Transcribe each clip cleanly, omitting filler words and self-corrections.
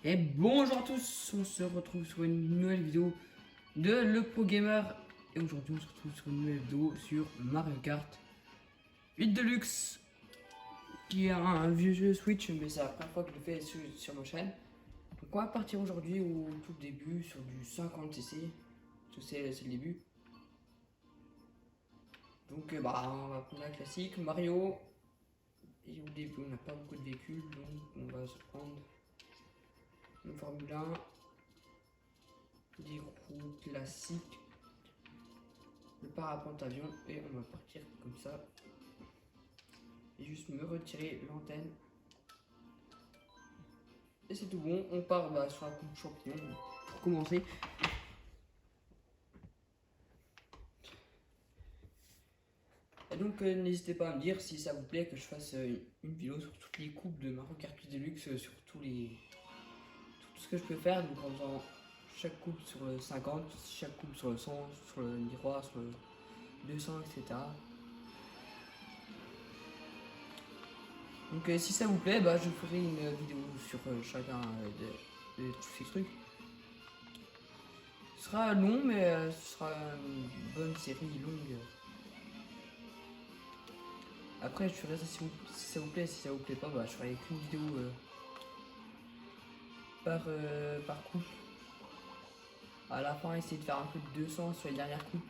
Et bonjour à tous, on se retrouve sur une nouvelle vidéo de Le Pro Gamer. Et aujourd'hui on se retrouve sur une nouvelle vidéo sur Mario Kart 8 Deluxe, qui est un vieux jeu Switch, mais c'est la première fois que je le fais sur ma chaîne. Donc on va partir aujourd'hui au tout début sur du 50cc, c'est le début. Donc on va prendre la classique, Mario. Et au début on n'a pas beaucoup de véhicules, donc on va se prendre une Formule 1. Des roues classiques, le parapente avion, et on va partir comme ça et juste me retirer l'antenne et c'est tout bon. On part sur la coupe champignon pour commencer. Et donc n'hésitez pas à me dire si ça vous plaît que je fasse une vidéo sur toutes les coupes de Mario Kart 8 Deluxe, sur tout ce que je peux faire, donc en faisant chaque coupe sur le 50, chaque coupe sur le 100, sur le miroir, sur le 200, etc. Donc si ça vous plaît, je ferai une vidéo sur chacun de tous ces trucs. Ce sera long, mais ce sera une bonne série longue. Après, je ferai ça si ça vous plaît. Si ça vous plaît pas, je ferai qu'une vidéo par coupe. À la fin, essayer de faire un peu de 200 sur les dernières coupes.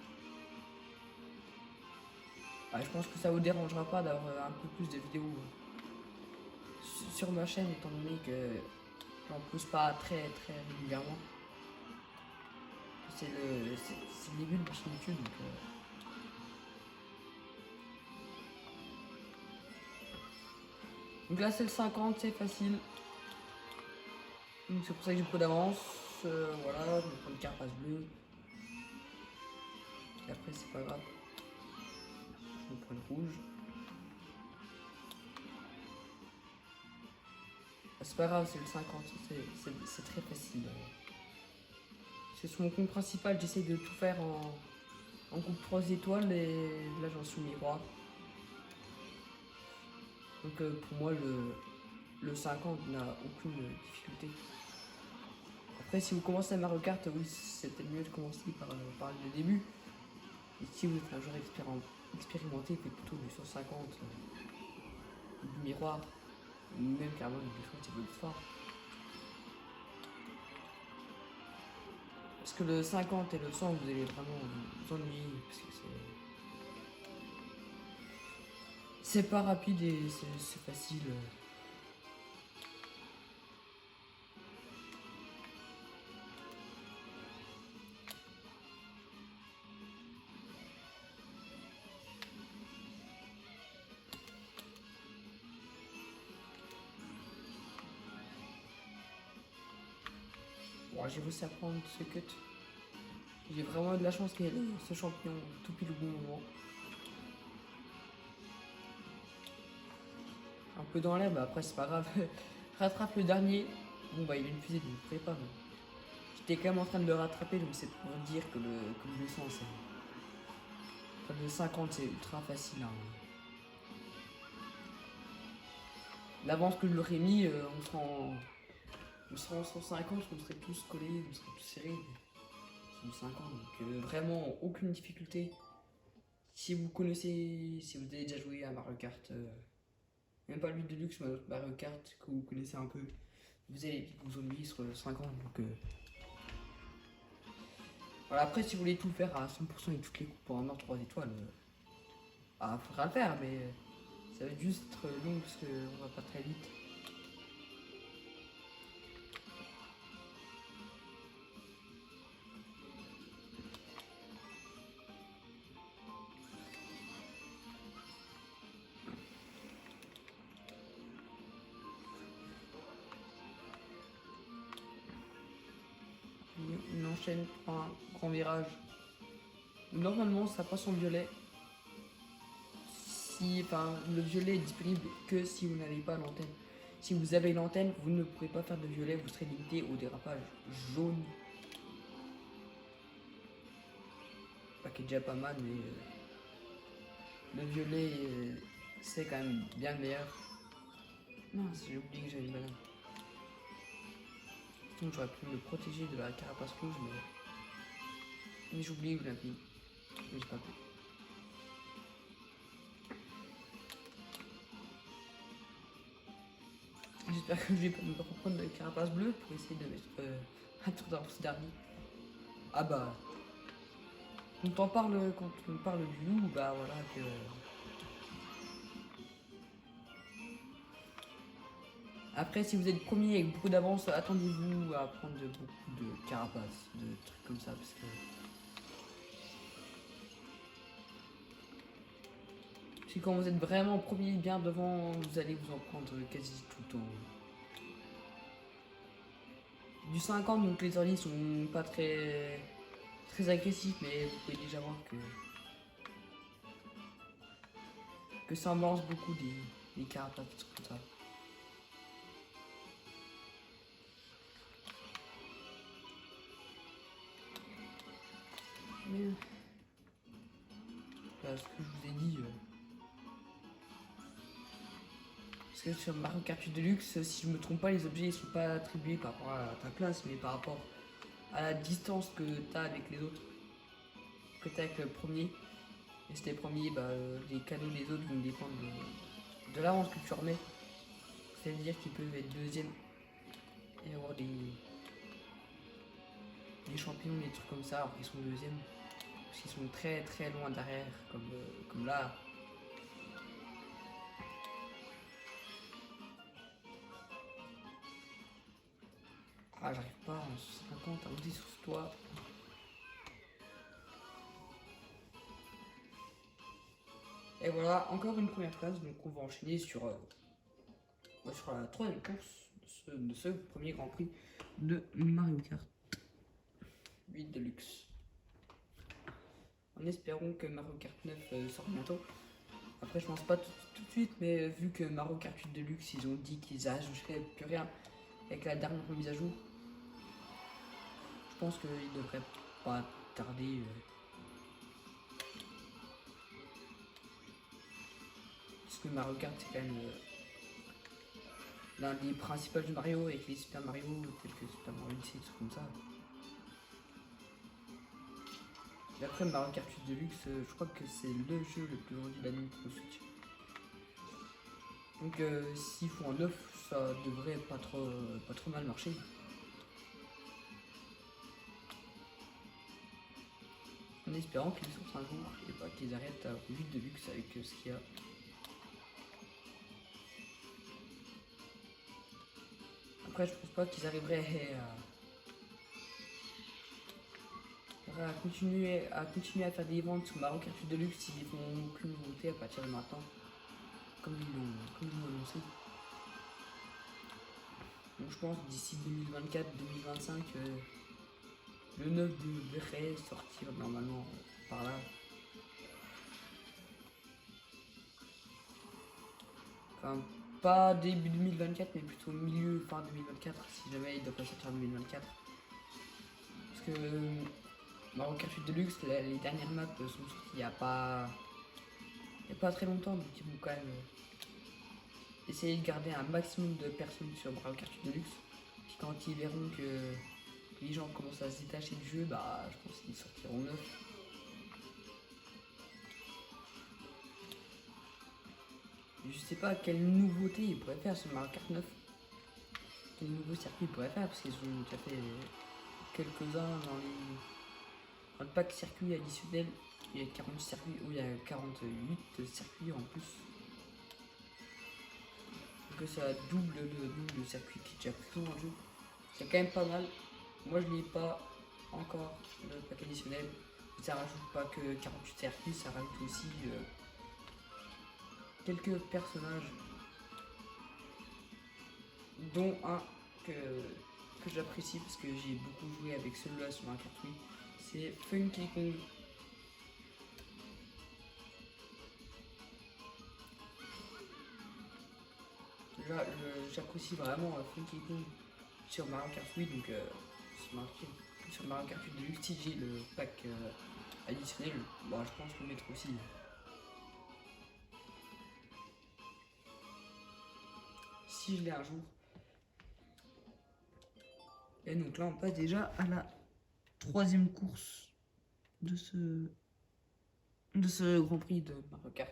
Je pense que ça vous dérangera pas d'avoir un peu plus de vidéos sur ma chaîne, étant donné que j'en pose pas très régulièrement. C'est le début de ma chaîne YouTube. Donc là c'est le 50, c'est facile. Donc c'est pour ça que j'ai peu d'avance. Voilà, je vais prendre une carapace bleue. Et après c'est pas grave. Je vais prendre une rouge. C'est pas grave, c'est le 50, c'est très facile. C'est sur mon compte principal, j'essaie de tout faire en coupe 3 étoiles et là j'en suis miroir. Donc pour moi le 50 n'a aucune difficulté. Après si vous commencez à Mario Kart, oui c'était mieux de commencer par le début. Et si vous êtes un joueur expérimenté, faites plutôt du 150, du miroir, même carrément du 200 c'est plus fort. Parce que le 50 et le 100 vous allez vraiment vous ennuyer parce que c'est pas rapide et c'est facile. Bon, j'ai réussi à prendre ce cut. J'ai vraiment eu de la chance qu'il y ait ce champignon tout pile au bon moment. Un peu dans l'air, après c'est pas grave. Rattrape le dernier. Bon il a une fusée, donc je ne pas. Mais... J'étais quand même en train de le rattraper, donc c'est pour dire que le 200 c'est... Enfin, le 50 c'est ultra facile. Hein. L'avance que je l'aurais mis, on serait en 150, on serait tous collés, on serait tous serrés. C'est du 50, donc vraiment aucune difficulté. Si vous connaissez, si vous avez déjà joué à Mario Kart, même pas le 8 Deluxe, mais Mario Kart que vous connaissez un peu, vous allez vous ennuyer sur 50. Donc voilà, après si vous voulez tout faire à 100% et toutes les coupes pour un or 3 étoiles, faudra le faire, mais ça va être juste long parce qu'on va pas très vite. On enchaîne pour un grand virage. Normalement ça passe en violet. Le violet est disponible que si vous n'avez pas l'antenne. Si vous avez l'antenne, vous ne pourrez pas faire de violet, vous serez limité au dérapage jaune. Qui est déjà pas mal, mais le violet c'est quand même bien meilleur. Non, j'ai oublié que j'avais une banane. Sinon j'aurais pu me protéger de la carapace rouge, mais j'ai oublié où l'a mis. Mais j'ai pas pu. J'espère que je vais pas me reprendre la carapace bleue pour essayer de mettre un tour d'avance dernier. Ah bah, quand on parle du loup, bah voilà que. Après, si vous êtes premier avec beaucoup d'avance, attendez-vous à prendre beaucoup de carapaces, de trucs comme ça, parce que quand vous êtes vraiment premier bien devant, vous allez vous en prendre quasi tout le temps. Du 50, donc les early sont pas très agressifs, mais vous pouvez déjà voir que ça en balance beaucoup des carapaces, des trucs comme ça. Mais là, ce que je vous ai dit, parce que sur Mario Kart 8 Deluxe, si je me trompe pas, les objets ils sont pas attribués par rapport à ta place, mais par rapport à la distance que tu as avec les autres, que tu as avec le premier. Et si t'es premier, bah, les cadeaux des autres vont dépendre de l'avance que tu remets. C'est-à-dire qu'ils peuvent être deuxième et avoir des champions, des trucs comme ça, alors qu'ils sont deuxième. Parce qu'ils sont très loin derrière, comme là. Ah, j'arrive pas en 50 à monter sur ce toit. Et voilà, encore une première place, donc on va enchaîner sur la troisième course de ce premier Grand Prix de Mario Kart 8 Deluxe. En espérant que Mario Kart 9 sort bientôt. Après, je pense pas tout de suite, mais vu que Mario Kart 8 Deluxe, ils ont dit qu'ils ajouteraient plus rien avec la dernière mise à jour, je pense qu'ils devraient pas tarder. Parce que Mario Kart, c'est quand même l'un des principaux de Mario avec les Super Mario, tels que Super Mario Odyssey, des trucs comme ça. Et après Mario Kart 8 Deluxe, je crois que c'est le jeu le plus vendu de la Nintendo Switch. Donc s'ils font un 9, ça devrait pas trop mal marcher. En espérant qu'ils sortent un jour et pas qu'ils arrêtent à 8 Deluxe avec ce qu'il y a. Après, je pense pas qu'ils arriveraient à continuer à faire des ventes sur Mario Kart 8 Deluxe s'ils font plus de nouveautés à partir de maintenant, comme ils l'ont annoncé. Donc je pense d'ici 2024-2025, le 9 devrait sortir normalement par là. Enfin, pas début 2024, mais plutôt milieu, fin 2024, si jamais il doit pas sortir en 2024. Parce que Mario Kart 8 Deluxe, les dernières maps sont sorties il n'y a pas très longtemps, donc ils vont quand même essayer de garder un maximum de personnes sur Mario Kart 8 Deluxe. Puis quand ils verront que les gens commencent à se détacher du jeu, bah je pense qu'ils sortiront neuf. Je sais pas quelle nouveauté ils pourraient faire sur Mario Kart 9. Quel nouveau circuit ils pourraient faire, parce qu'ils ont déjà fait quelques-uns dans le pack circuit additionnel. Il y a 40 circuits, ou il y a 48 circuits en plus. Donc ça double le circuit qui est déjà présent dans le jeu. C'est quand même pas mal. Moi je l'ai pas encore, le pack additionnel. Ça rajoute pas que 48 circuits, ça rajoute aussi quelques personnages, dont un que j'apprécie parce que j'ai beaucoup joué avec celui-là sur un cartouche. C'est Funky Kong. J'apprécie vraiment Funky Kong sur Mario Kart 8, donc sur Mario Kart 8 Deluxe, si j'ai le pack additionnel, bon, je pense le mettre aussi. Si je l'ai un jour. Et donc là, on passe déjà à la troisième course de ce Grand Prix de Mario Kart.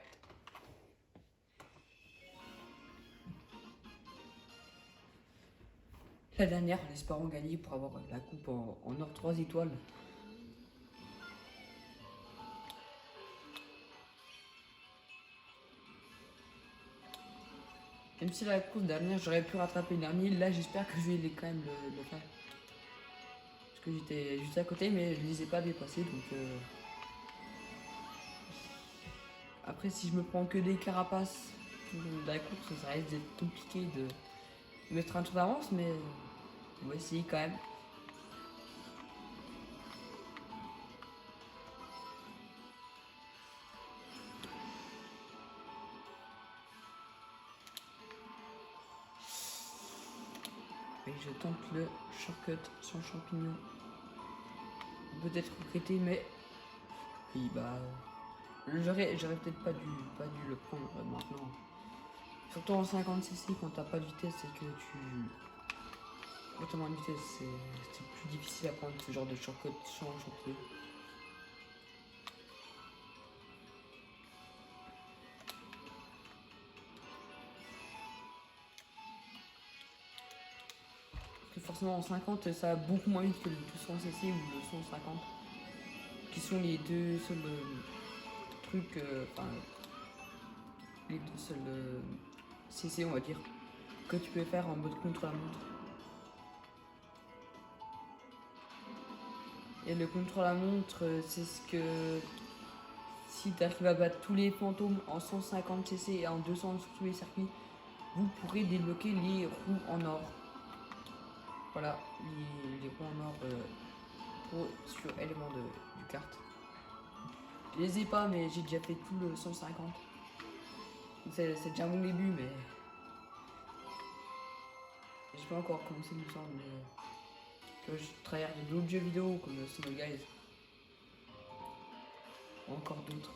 La dernière, en espérant gagner pour avoir la coupe en or 3 étoiles. Même si la course dernière, j'aurais pu rattraper le dernier, là j'espère que je vais quand même le faire. Parce que j'étais juste à côté, mais je ne les ai pas dépassés, donc... Après, si je me prends que des carapaces de la course, ça risque d'être compliqué de mettre un tour d'avance, mais on va essayer quand même. Et je tente le shortcut sans champignon. Peut-être regretter, mais oui, bah j'aurais peut-être pas dû le prendre maintenant. Surtout en 50cc quand t'as pas de vitesse et que tu autrement de vitesse, c'est plus difficile à prendre ce genre de shortcut sans champignon. Forcément en 50 ça va beaucoup moins vite que le 200cc ou le 150 qui sont les deux seuls trucs, enfin les deux seuls cc on va dire que tu peux faire en mode contre la montre. Et le contre la montre c'est ce que si tu arrives à battre tous les fantômes en 150cc et en 200 sur tous les circuits, vous pourrez débloquer les roues en or. Voilà, les roues en or sur éléments du kart. Je les ai pas, mais j'ai déjà fait tout le 150. C'est déjà mon début, mais j'ai pas encore commencé il me semble. Mais je travaille d'autres jeux vidéo comme Snow Guys. Ou encore d'autres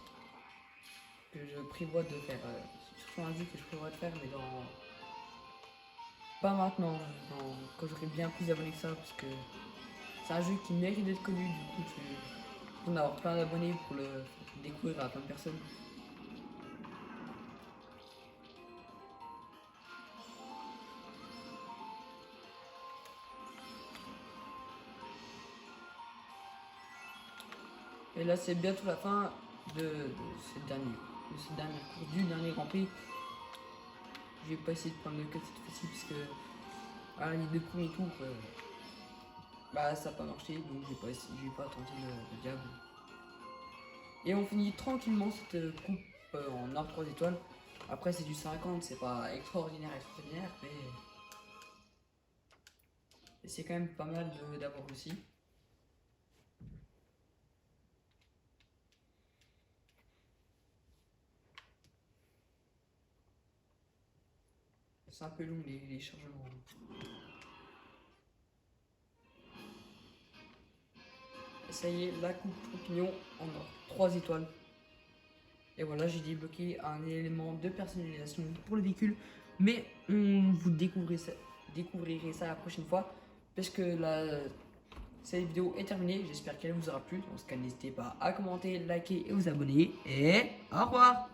que je prévois de faire. Surtout un jeu que je prévois de faire, mais dans pas maintenant, quand j'aurai bien plus d'abonnés que ça, parce que c'est un jeu qui mérite d'être connu. Du coup, on a avoir plein d'abonnés pour le découvrir à plein de personnes. Et là, c'est bientôt la fin de cette dernière course du dernier Grand Prix. Je vais pas essayer de prendre le cut cette fois-ci parce que les deux premiers tours, bah ça n'a pas marché, donc je vais pas tenter le diable. Et on finit tranquillement cette coupe en or 3 étoiles. Après c'est du 50, c'est pas extraordinaire, mais c'est quand même pas mal d'avoir aussi. C'est un peu long les chargements. Et ça y est, la coupe champignon en or 3 étoiles. Et voilà, j'ai débloqué un élément de personnalisation pour le véhicule. Mais vous découvrirez ça la prochaine fois. Parce que cette vidéo est terminée. J'espère qu'elle vous aura plu. Dans ce cas, n'hésitez pas à commenter, liker et vous abonner. Et au revoir!